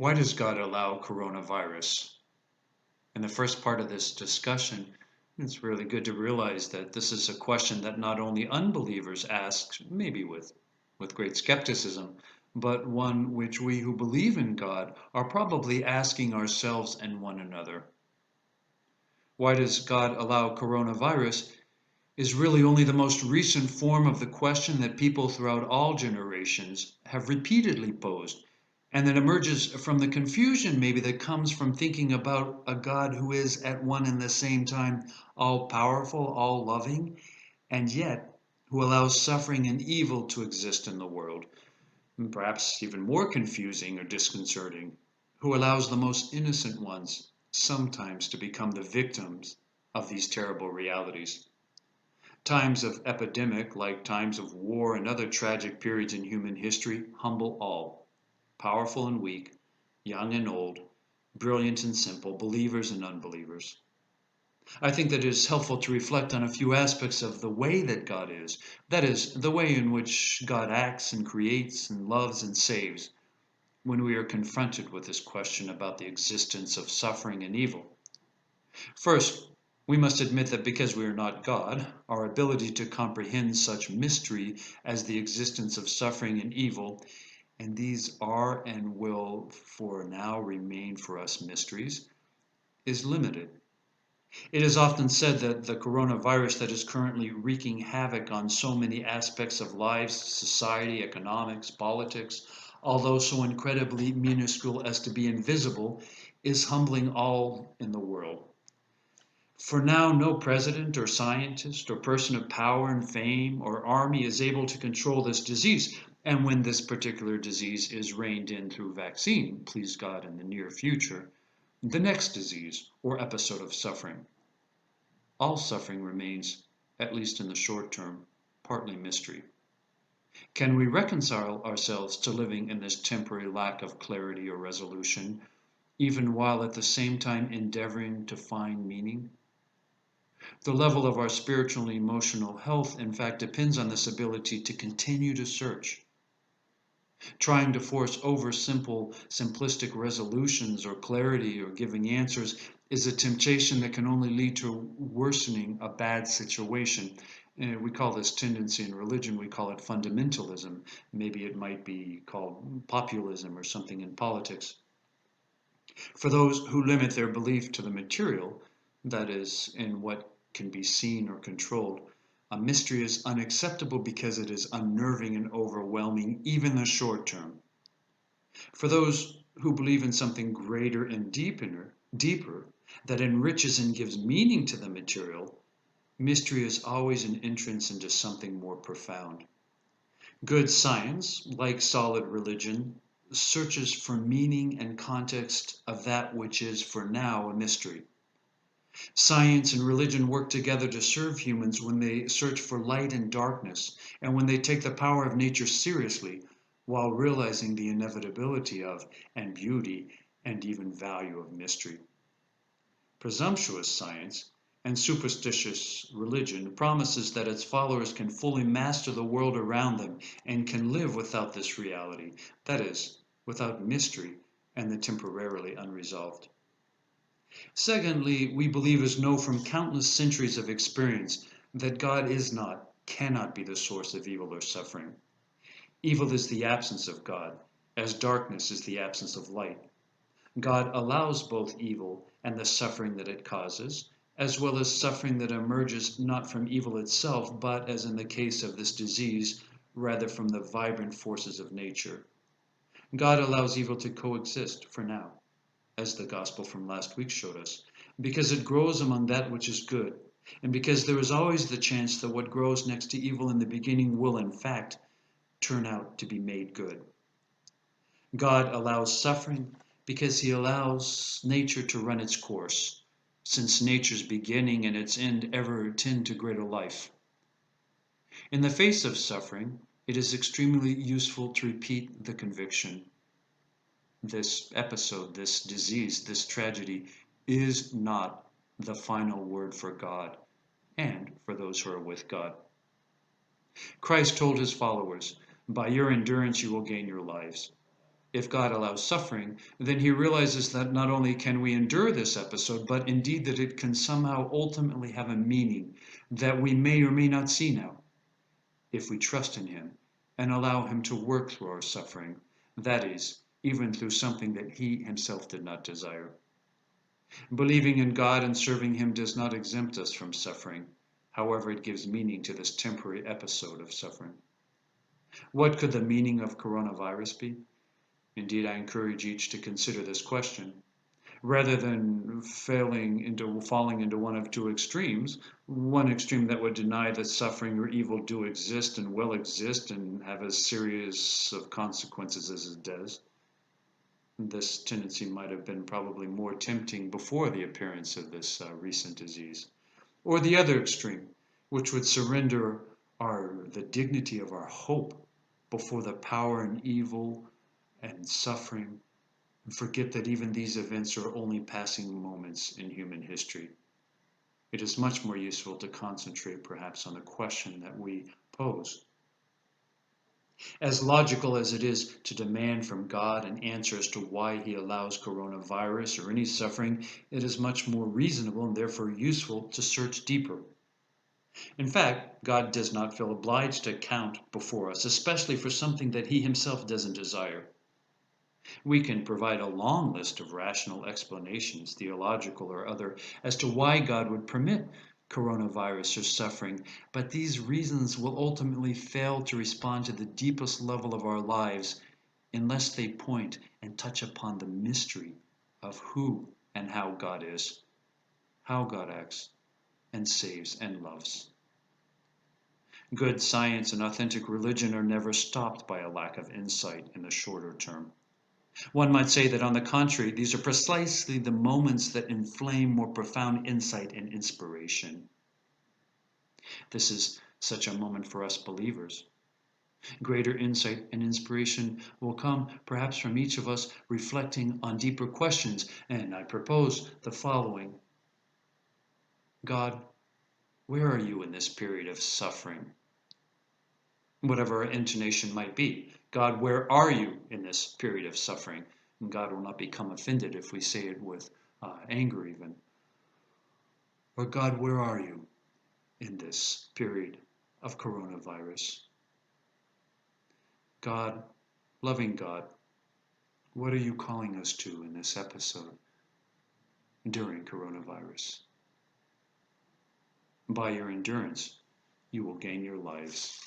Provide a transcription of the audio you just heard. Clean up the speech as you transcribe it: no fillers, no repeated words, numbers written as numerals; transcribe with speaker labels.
Speaker 1: Why does God allow coronavirus? In the first part of this discussion, it's really good to realize that this is a question that not only unbelievers ask, maybe with great skepticism, but one which we who believe in God are probably asking ourselves and one another. Why does God allow coronavirus is really only the most recent form of the question that people throughout all generations have repeatedly posed, and that emerges from the confusion maybe that comes from thinking about a God who is at one and the same time all powerful, all loving, and yet who allows suffering and evil to exist in the world. And perhaps even more confusing or disconcerting, who allows the most innocent ones sometimes to become the victims of these terrible realities. Times of epidemic, like times of war and other tragic periods in human history, humble all, powerful and weak, young and old, brilliant and simple, believers and unbelievers. I think that it is helpful to reflect on a few aspects of the way that God is. That is, the way in which God acts and creates and loves and saves when we are confronted with this question about the existence of suffering and evil. First, we must admit that because we are not God, our ability to comprehend such mystery as the existence of suffering and evil, and these are and will for now remain for us mysteries, is limited. It is often said that the coronavirus that is currently wreaking havoc on so many aspects of lives, society, economics, politics, although so incredibly minuscule as to be invisible, is humbling all in the world. For now, no president or scientist or person of power and fame or army is able to control this disease. And when this particular disease is reined in through vaccine, please God, in the near future, the next disease or episode of suffering, all suffering remains, at least in the short term, partly mystery. Can we reconcile ourselves to living in this temporary lack of clarity or resolution, even while at the same time endeavoring to find meaning? The level of our spiritual and emotional health, in fact, depends on this ability to continue to search. Trying to force over simplistic resolutions or clarity or giving answers is a temptation that can only lead to worsening a bad situation. We call this tendency in religion, we call it fundamentalism. Maybe it might be called populism or something in politics. For those who limit their belief to the material, that is, in what can be seen or controlled, a mystery is unacceptable because it is unnerving and overwhelming, even in the short term. For those who believe in something greater and deeper, that enriches and gives meaning to the material, mystery is always an entrance into something more profound. Good science, like solid religion, searches for meaning and context of that which is for now a mystery. Science and religion work together to serve humans when they search for light and darkness, and when they take the power of nature seriously, while realizing the inevitability of, and beauty, and even value of mystery. Presumptuous science and superstitious religion promises that its followers can fully master the world around them and can live without this reality, that is, without mystery and the temporarily unresolved. Secondly, we believers know from countless centuries of experience that God is not, cannot be the source of evil or suffering. Evil is the absence of God, as darkness is the absence of light. God allows both evil and the suffering that it causes, as well as suffering that emerges not from evil itself, but, as in the case of this disease, rather from the vibrant forces of nature. God allows evil to coexist for now, as the gospel from last week showed us, because it grows among that which is good, and because there is always the chance that what grows next to evil in the beginning will, in fact, turn out to be made good. God allows suffering because he allows nature to run its course, since nature's beginning and its end ever tend to greater life. In the face of suffering, it is extremely useful to repeat the conviction: this episode, this disease, this tragedy is not the final word for God and for those who are with God. Christ told his followers, "By your endurance you will gain your lives." If God allows suffering, then he realizes that not only can we endure this episode, but indeed that it can somehow ultimately have a meaning that we may or may not see now, if we trust in him and allow him to work through our suffering, that is, even through something that he himself did not desire. Believing in God and serving him does not exempt us from suffering. However, it gives meaning to this temporary episode of suffering. What could the meaning of coronavirus be? Indeed, I encourage each to consider this question. Rather than falling into one of two extremes, one extreme that would deny that suffering or evil do exist and will exist and have as serious of consequences as it does. This tendency might have been probably more tempting before the appearance of this recent disease. Or the other extreme, which would surrender the dignity of our hope before the power and evil and suffering, and forget that even these events are only passing moments in human history. It is much more useful to concentrate perhaps on the question that we pose. As logical as it is to demand from God an answer as to why he allows coronavirus or any suffering, it is much more reasonable and therefore useful to search deeper. In fact, God does not feel obliged to account before us, especially for something that he himself doesn't desire. We can provide a long list of rational explanations, theological or other, as to why God would permit coronavirus or suffering, but these reasons will ultimately fail to respond to the deepest level of our lives unless they point and touch upon the mystery of who and how God is, how God acts and saves and loves. Good science and authentic religion are never stopped by a lack of insight in the shorter term. One might say that, on the contrary, these are precisely the moments that inflame more profound insight and inspiration. This is such a moment for us believers. Greater insight and inspiration will come perhaps from each of us reflecting on deeper questions, and I propose the following. God, where are you in this period of suffering? Whatever our intonation might be. God, where are you in this period of suffering? And God will not become offended if we say it with anger even. Or God, where are you in this period of coronavirus? God, loving God, what are you calling us to in this episode during coronavirus? By your endurance, you will gain your lives.